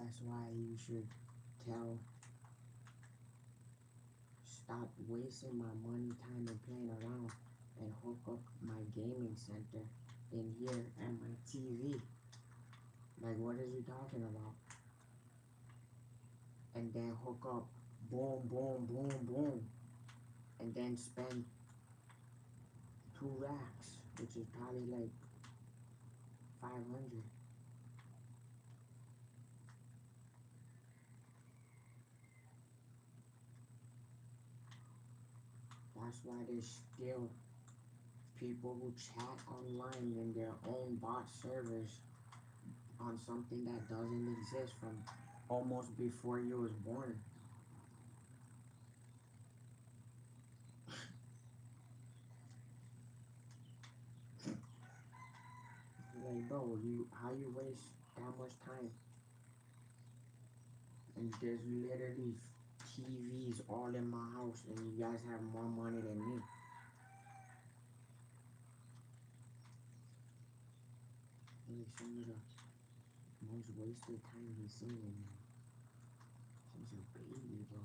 That's why you should tell, stop wasting my money, time, and playing around and hook up my gaming center in here and my TV. Like, what is you talking about? And then hook up, boom, boom, boom, boom, and then spend 2 racks, which is probably like 500. That's why there's still people who chat online in their own bot servers on something that doesn't exist from almost before you was born. Like, bro, you how you waste that much time? And there's literally TVs all in my house, and you guys have more money than me. Like some of the most wasted time he's seen, man. She's a baby, bro.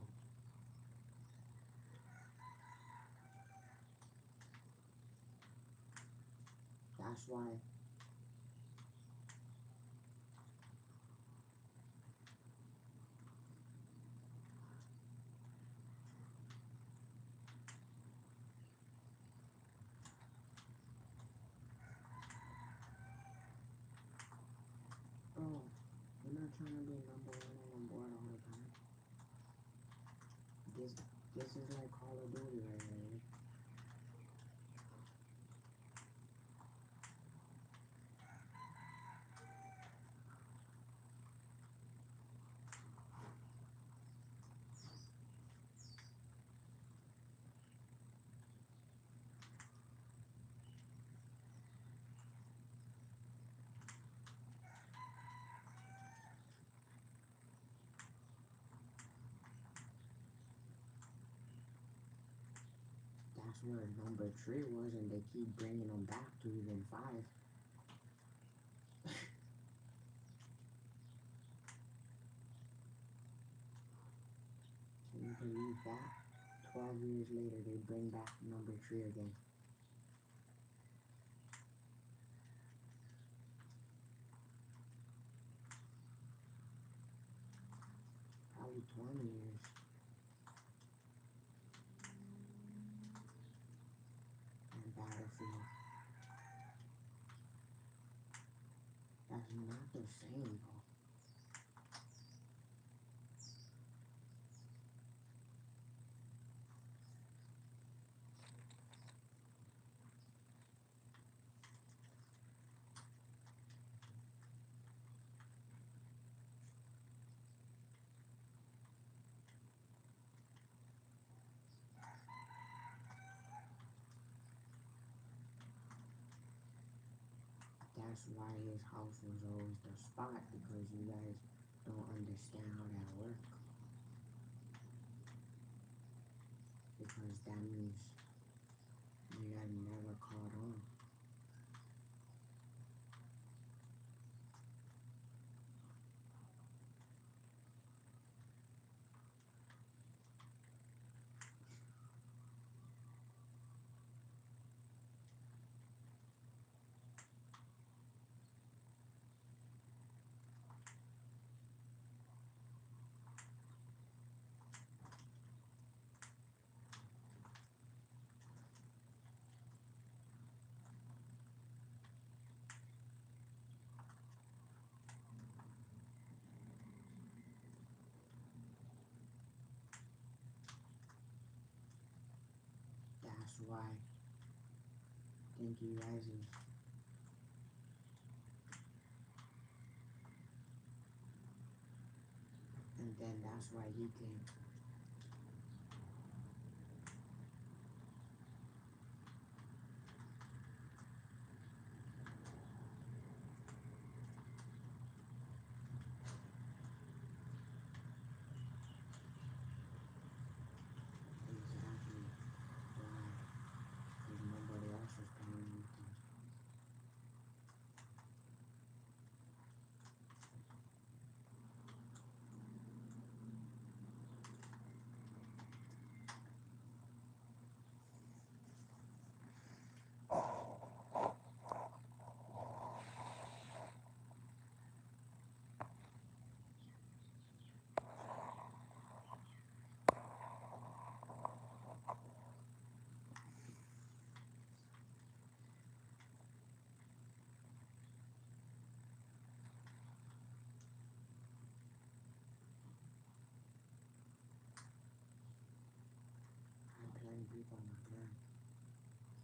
That's why. Bro, you're not trying to be number one on the board all the time. This this is like Call of Duty right here. That's where number 3 was, and they keep bringing them back to even 5. Can you believe that? 12 years later, they bring back number 3 again. Probably 20 years. And Battlefield. That's not the same, bro. That's why his house was always the spot, because you guys don't understand how that works. Because that means you got never caught on. That's why I think you guys is, and then that's why he thinks. Exactly why, because nobody else is paying anything. Oh my god.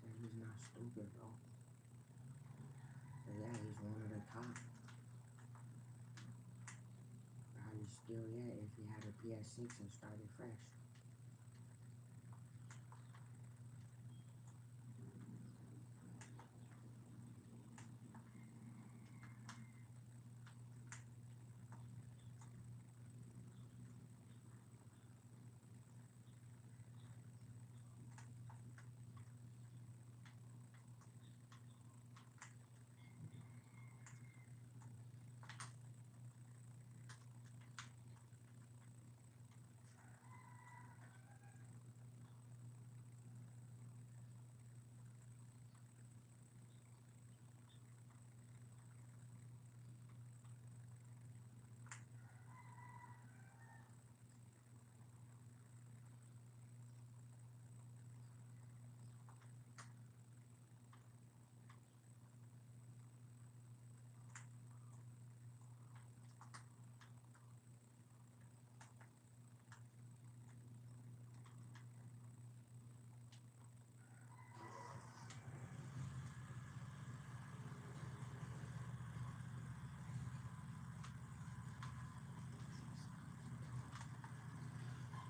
Yeah, he's not stupid, bro. But yeah, he's one of the top. Probably still, yeah, if he had a PS6 and started fresh.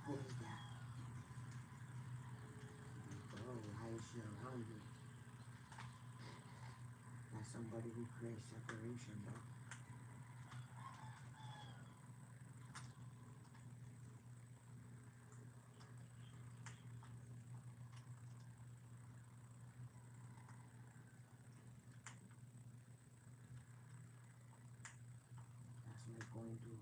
What is that? Bro, why is she around you? That's somebody who creates separation, bro. That's what it's going to.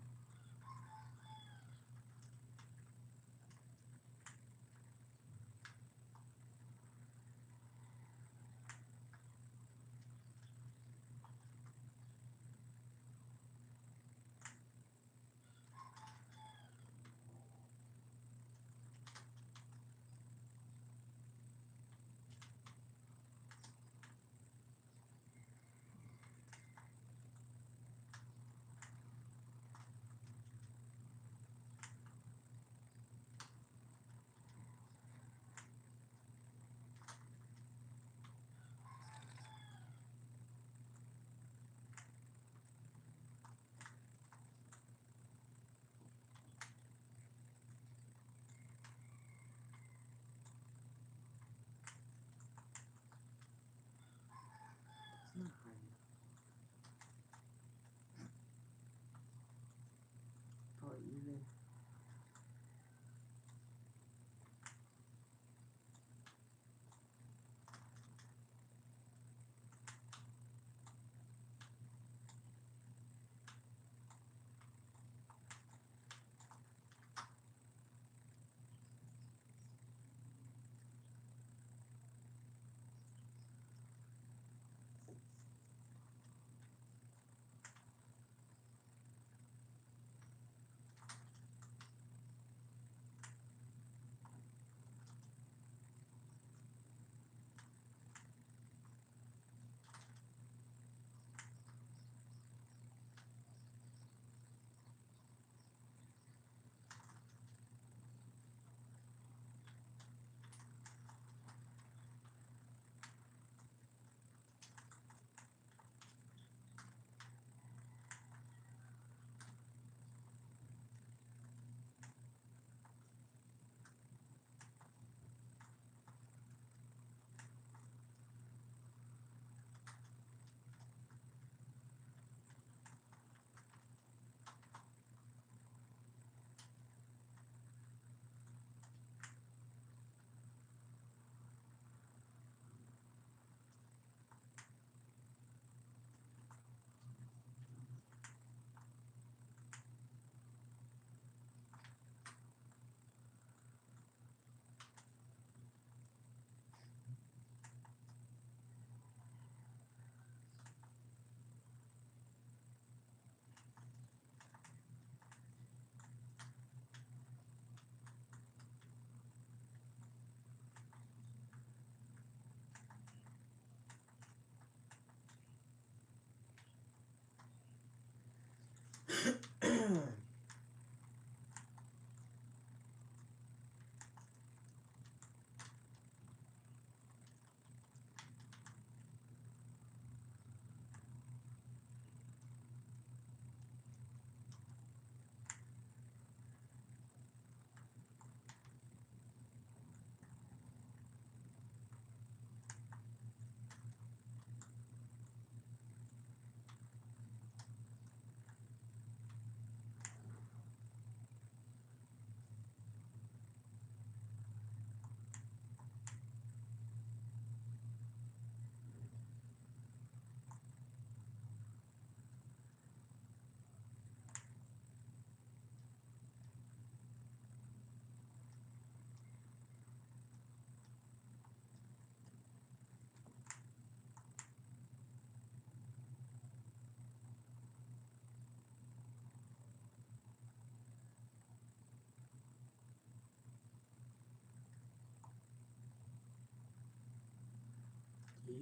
It's not hard. Bro, even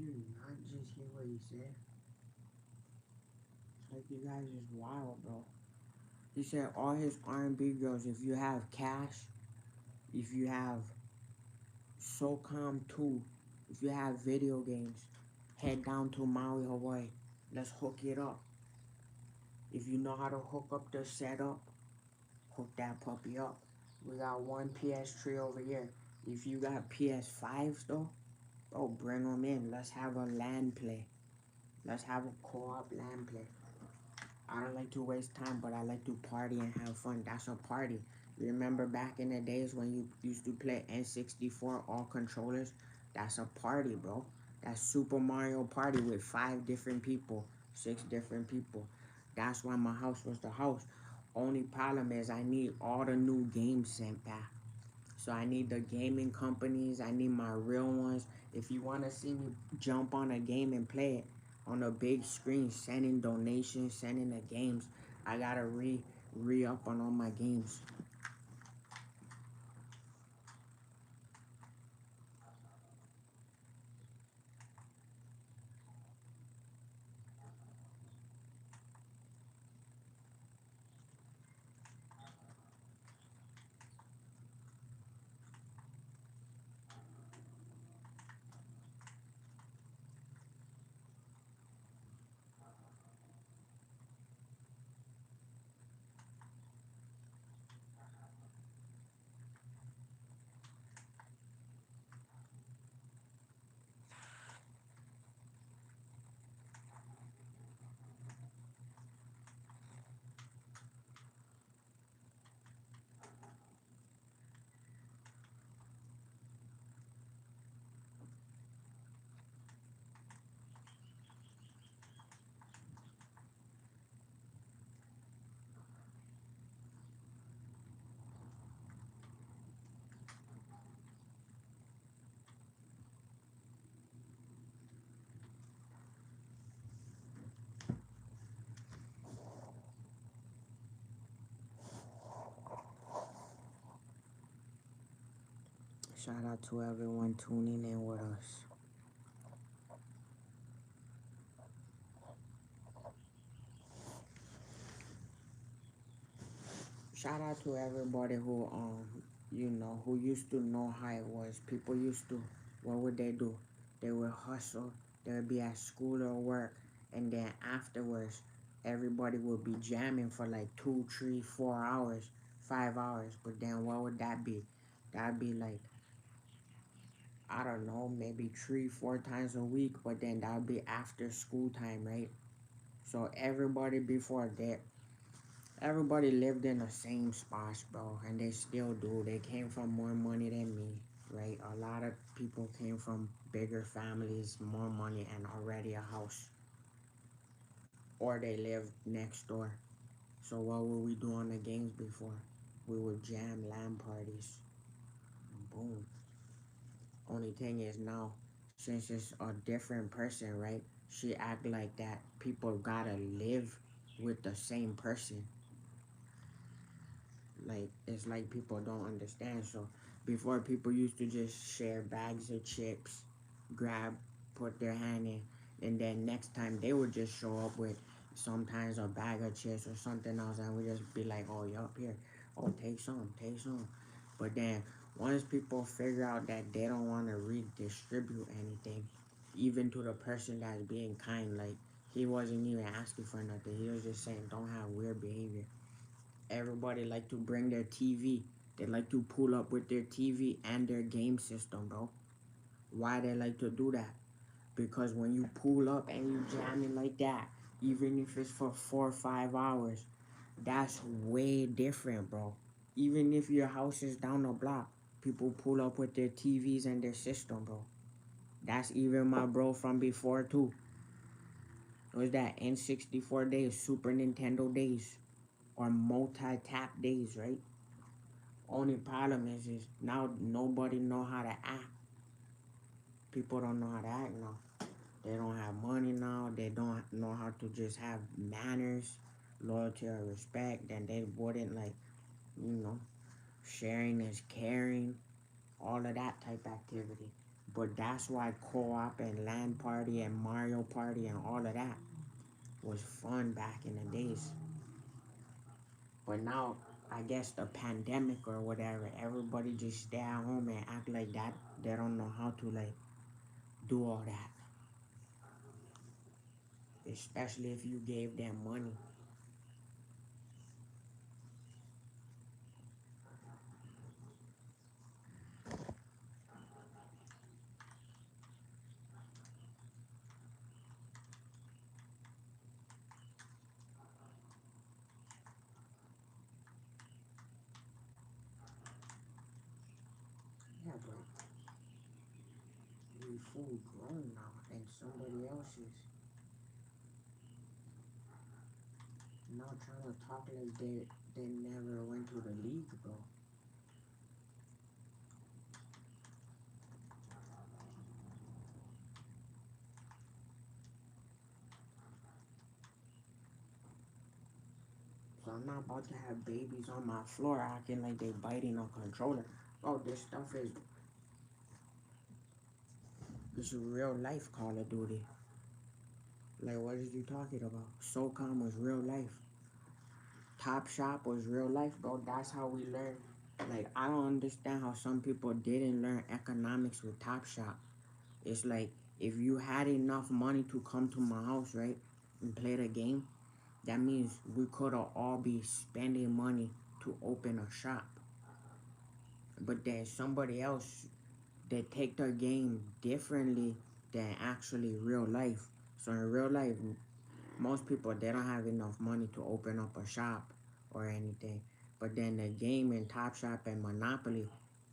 you not just hear what he said? It's like you guys is wild, bro. He said all his R&B girls, if you have cash, if you have SOCOM 2, if you have video games, head down to Maui, Hawaii. Let's hook it up. If you know how to hook up the setup, hook that puppy up. We got one PS3 over here. If you got PS5s though, bro, bring them in. Let's have a LAN play. Let's have a co-op LAN play. I don't like to waste time, but I like to party and have fun. That's a party. You remember back in the days when you used to play N64 all controllers? That's a party, bro. That's Super Mario Party with 5 different people, 6 different people. That's why my house was the house. Only problem is I need all the new games sent back. So I need the gaming companies. I need my real ones. If you want to see me jump on a game and play it on a big screen, sending donations, sending the games, I gotta re up on all my games. Shout out to everyone tuning in with us. Shout out to everybody who used to know how it was. People used to, what would they do? They would hustle. They would be at school or work, and then afterwards, everybody would be jamming for like 2, 3, 4 hours, 5 hours. But then what would that be? That'd be like, I don't know, maybe 3, 4 times a week. But then that'd be after school time, right? So everybody before that, everybody lived in the same spots, bro, and they still do. They came from more money than me, right? A lot of people came from bigger families, more money, and already a house, or they lived next door. So what would we do on the games before? We would jam LAN parties. Boom. Only thing is now, since it's a different person, right? She act like that. People gotta live with the same person. Like, it's like people don't understand. So before, people used to just share bags of chips, grab, put their hand in, and then next time they would just show up with sometimes a bag of chips or something else, and we just be like, oh, yup, here, oh, take some, take some. But then once people figure out that they don't want to redistribute anything, even to the person that's being kind, like, he wasn't even asking for nothing, he was just saying don't have weird behavior. Everybody like to bring their TV. They like to pull up with their TV and their game system, bro. Why they like to do that? Because when you pull up and you jam it like that, even if it's for 4 or 5 hours, that's way different, bro. Even if your house is down the block, people pull up with their TVs and their system, bro. That's even my bro from before too. It was that N64 days, Super Nintendo days, or multi-tap days, right? Only problem is now nobody know how to act. People don't know how to act now. They don't have money now. They don't know how to just have manners, loyalty, or respect. Then they wouldn't like, you know, sharing is caring, all of that type activity. But that's why co-op and LAN party and Mario Party and all of that was fun back in the days. But now, I guess the pandemic or whatever, everybody just stay at home and act like that. They don't know how to like do all that, especially if you gave them money. Yeah, but we full grown now, and somebody else is now trying to talk like they never went to the league, bro. So I'm not about to have babies on my floor acting like they biting a controller. Bro, this stuff is this is real life Call of Duty. Like what is you talking about? SOCOM was real life. Top Shop was real life, bro. That's how we learn. Like I don't understand how some people didn't learn economics with Top Shop. It's like if you had enough money to come to my house, right, and play the game, that means we could have all be spending money to open a shop. But then somebody else they take their game differently than actually real life. So in real life, most people they don't have enough money to open up a shop or anything. But then the game in Top Shop and Monopoly,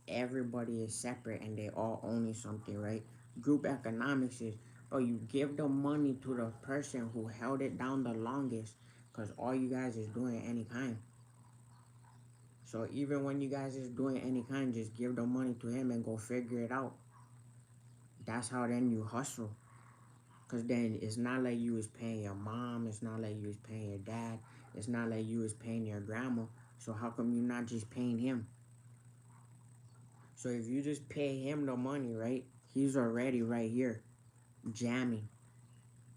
everybody is separate and they all owning something, right? Group economics is, oh, you give the money to the person who held it down the longest, cause all you guys is doing any kind. So even when you guys is doing any kind, just give the money to him and go figure it out. That's how then you hustle. Cause then it's not like you was paying your mom, it's not like you was paying your dad, it's not like you was paying your grandma. So how come you not just paying him? So if you just pay him the money, right? He's already right here, jamming,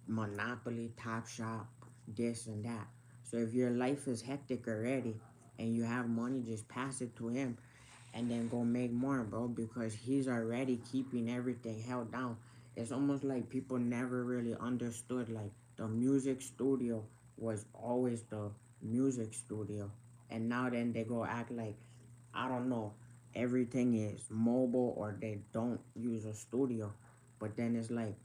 Monopoly, Top Shop, this and that. So if your life is hectic already and you have money, just pass it to him and then go make more, bro, because he's already keeping everything held down. It's almost like people never really understood like the music studio was always the music studio. And now then they go act like I don't know, everything is mobile or they don't use a studio. But then it's like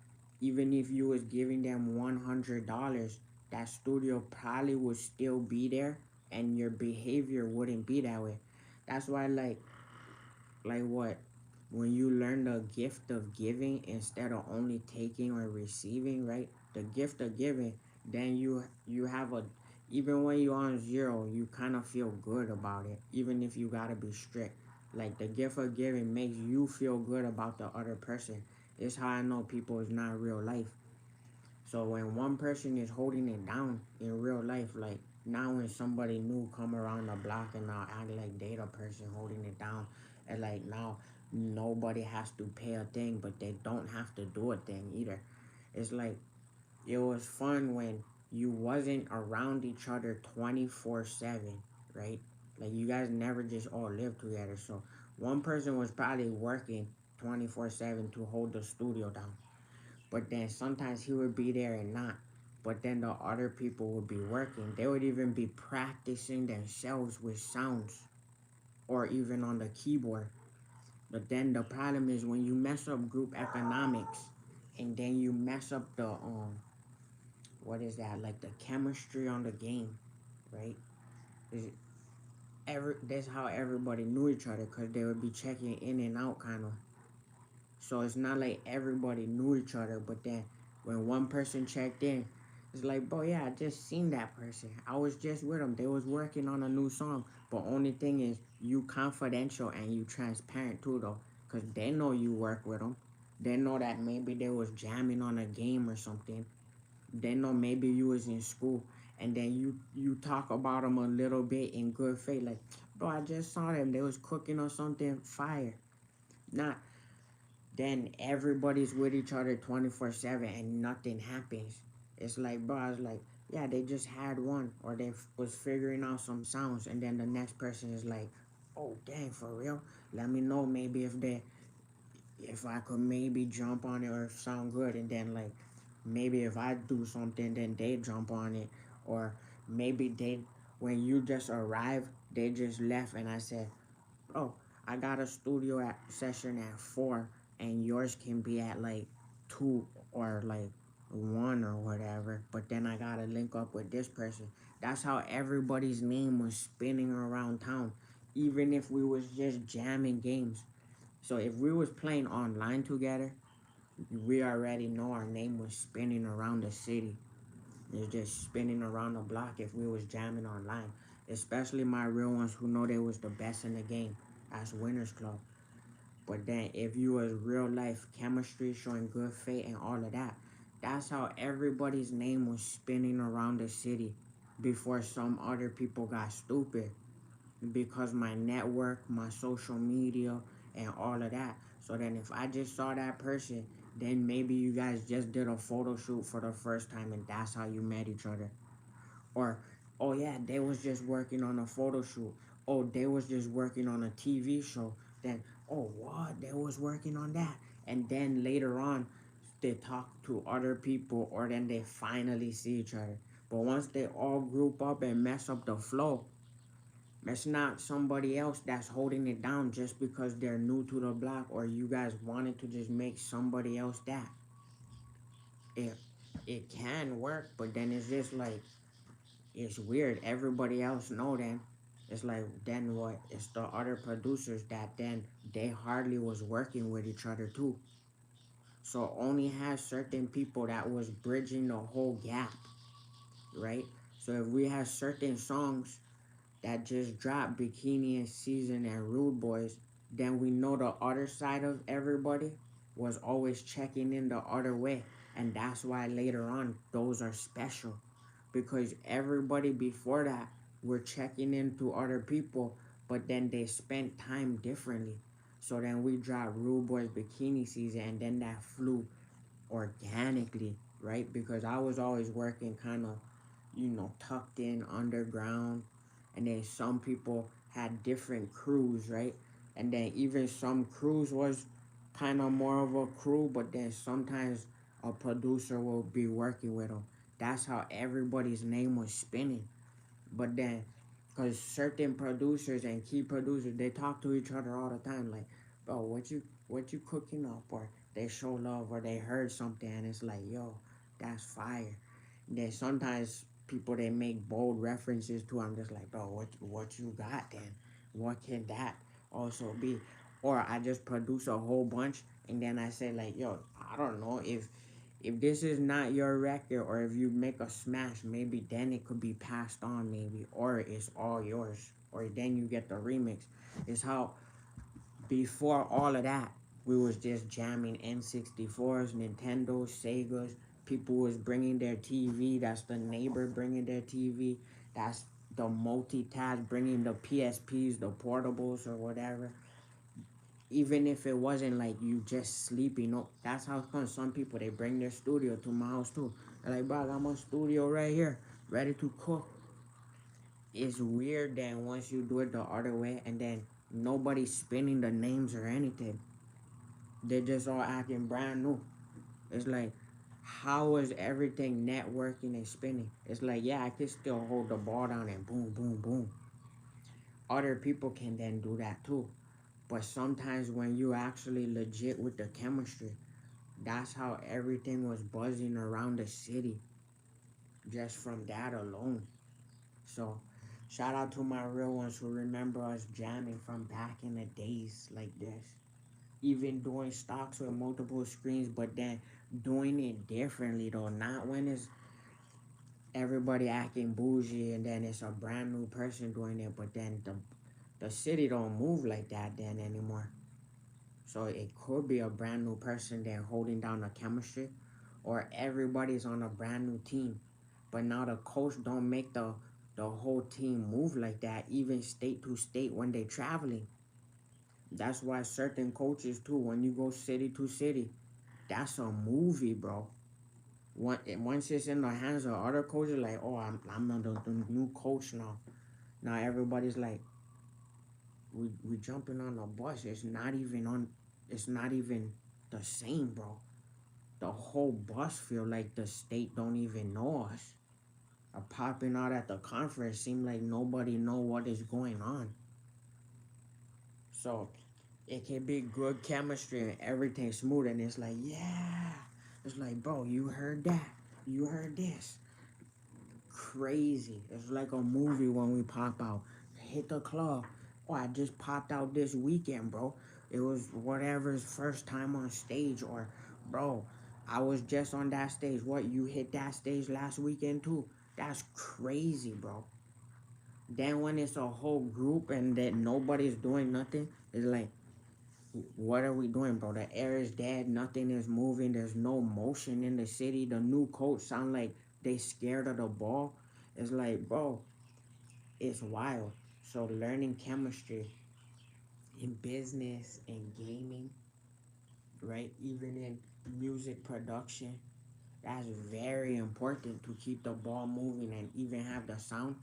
even if you was giving them $100, that studio probably would still be there and your behavior wouldn't be that way. That's why like what when you learn the gift of giving instead of only taking or receiving, right? The gift of giving, then you have a even when you're on zero, you kind of feel good about it, even if you gotta be strict. Like the gift of giving makes you feel good about the other person. It's how I know people is not real life. So when one person is holding it down in real life, like now when somebody new come around the block and now act like they the person holding it down, and like now nobody has to pay a thing, but they don't have to do a thing either. It's like it was fun when you wasn't around each other 24/7, right? Like you guys never just all lived together. So one person was probably working 24/7 to hold the studio down. But then sometimes he would be there and not. But then the other people would be working. They would even be practicing themselves with sounds or even on the keyboard. But then the problem is when you mess up group economics and then you mess up the what is that, like the chemistry on the game, right? Is that's how everybody knew each other because they would be checking in and out kind of. So it's not like everybody knew each other, but then when one person checked in, it's like, bro, yeah, I just seen that person. I was just with them. They was working on a new song. But only thing is, you confidential and you transparent too, though, because they know you work with them. They know that maybe they was jamming on a game or something. They know maybe you was in school, and then you talk about them a little bit in good faith, like, bro, I just saw them. They was cooking or something fire. Not then everybody's with each other 24/7 and nothing happens. It's like, bro, I was like, yeah, they just had one, or they was figuring out some sounds, and then the next person is like, oh dang, for real? Let me know maybe if I could maybe jump on it or sound good, and then like maybe if I do something, then they jump on it, or maybe they when you just arrived, they just left, and I said, oh, I got a studio session at 4, and yours can be at like 2 or like 1 or whatever. But then I gotta link up with this person. That's how everybody's name was spinning around town, even if we was just jamming games. So if we was playing online together, we already know our name was spinning around the city. It's just spinning around the block if we was jamming online. Especially my real ones who know they was the best in the game. That's Winners Club. But then if you was real life chemistry, showing good faith and all of that, that's how everybody's name was spinning around the city before some other people got stupid because my network, my social media, and all of that. So then if I just saw that person, then maybe you guys just did a photo shoot for the first time and that's how you met each other. Or, oh yeah, they was just working on a photo shoot. Oh, they was just working on a TV show. Then, oh what? They was working on that. And then later on, they talk to other people or then they finally see each other. But once they all group up and mess up the flow, it's not somebody else that's holding it down just because they're new to the block or you guys wanted to just make somebody else that. It it can work, but then it's just like it's weird. Everybody else know then. It's like then what? It's the other producers that then they hardly was working with each other too. So only has certain people that was bridging the whole gap, right? So if we have certain songs that just dropped Bikini and Season and Rude Boys, then we know the other side of everybody was always checking in the other way. And that's why later on those are special. Because everybody before that were checking into other people, but then they spent time differently. So then we dropped Rude Boys Bikini Season and then that flew organically, right? Because I was always working kind of, tucked in underground. And then some people had different crews, right? And then even some crews was kind of more of a crew, but then sometimes a producer will be working with them. That's how everybody's name was spinning. But then, because certain producers and key producers, they talk to each other all the time, like, bro, what you cooking up? Or they show love, or they heard something, and it's like, yo, that's fire. And then sometimes people they make bold references to. I'm just like, bro, what you got then? What can that also be? Or I just produce a whole bunch, and then I say like, yo, I don't know if this is not your record or if you make a smash, maybe then it could be passed on maybe or it's all yours or then you get the remix. It's how before all of that we was just jamming N64s, Nintendos, Segas. People was bringing their TV. That's the neighbor bringing their TV. That's the multitask bringing the PSPs, the portables or whatever, even if it wasn't like you just sleeping. No, that's how come some people they bring their studio to my house too. They're like, bro, I got my studio right here, ready to cook. It's weird that once you do it the other way and then nobody's spinning the names or anything. They're just all acting brand new. It's like, how is everything networking and spinning? It's like, yeah, I can still hold the ball down and boom, boom, boom. Other people can then do that too. But sometimes when you actually legit with the chemistry, that's how everything was buzzing around the city just from that alone. So, shout out to my real ones who remember us jamming from back in the days like this. Even doing stocks with multiple screens, but then doing it differently though. Not when it's everybody acting bougie and then it's a brand new person doing it, but then the city don't move like that then anymore. So it could be a brand new person there holding down the chemistry, or everybody's on a brand new team. But now the coach don't make the whole team move like that, even state to state when they traveling. That's why certain coaches too, when you go city to city, that's a movie, bro. Once it's in the hands of other coaches, like, oh, I'm the new coach now. Now everybody's like, we jumping on the bus. It's not even the same, bro. The whole bus feel like the state don't even know us. Are popping out at the conference seem like nobody know what is going on. So it can be good chemistry and everything smooth, and it's like, yeah. It's like, bro, you heard that. You heard this. Crazy. It's like a movie when we pop out. Hit the club. Oh, I just popped out this weekend, bro. It was whatever's first time on stage, or, bro, I was just on that stage. What, you hit that stage last weekend too? That's crazy, bro. Then when it's a whole group and that nobody's doing nothing, it's like, what are we doing, bro? The air is dead. Nothing is moving. There's no motion in the city. The new coach sound like they scared of the ball. It's like, bro, it's wild. So learning chemistry in business and gaming, right? Even in music production, that's very important to keep the ball moving and even have the sound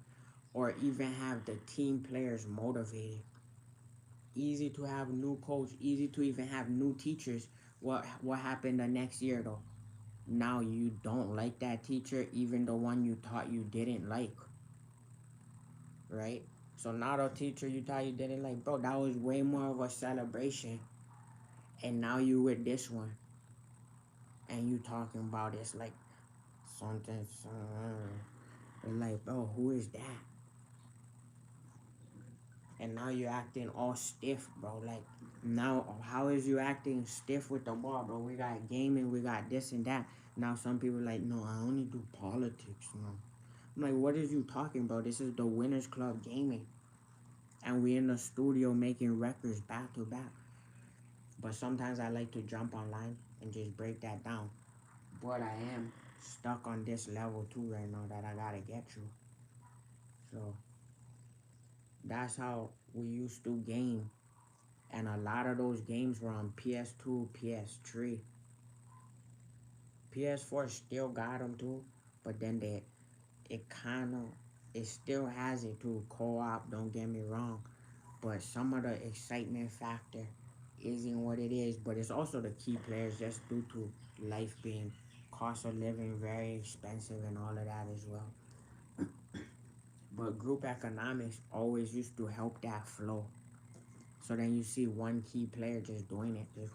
or even have the team players motivated. Easy to have new coach, easy to even have new teachers. What happened the next year though? Now you don't like that teacher, even the one you thought you didn't like, right? So now the teacher you thought you didn't like, bro, that was way more of a celebration. And now you with this one, and you talking about it's like something, like, bro, who is that? And now you're acting all stiff, bro. Like, now, how is you acting stiff with the ball, bro? We got gaming, we got this and that. Now some people like, no, I only do politics, no. I'm like, what is you talking about? This is the Winners Club gaming. And we in the studio making records back to back. But sometimes I like to jump online and just break that down. But I am stuck on this level too right now that I gotta get to. So that's how we used to game. And a lot of those games were on PS2, PS3. PS4 still got them too, but then it kind of, it still has it too. Co-op, don't get me wrong. But some of the excitement factor isn't what it is. But it's also the key players just due to life being, cost of living very expensive and all of that as well. But group economics always used to help that flow. So then you see one key player just doing it, just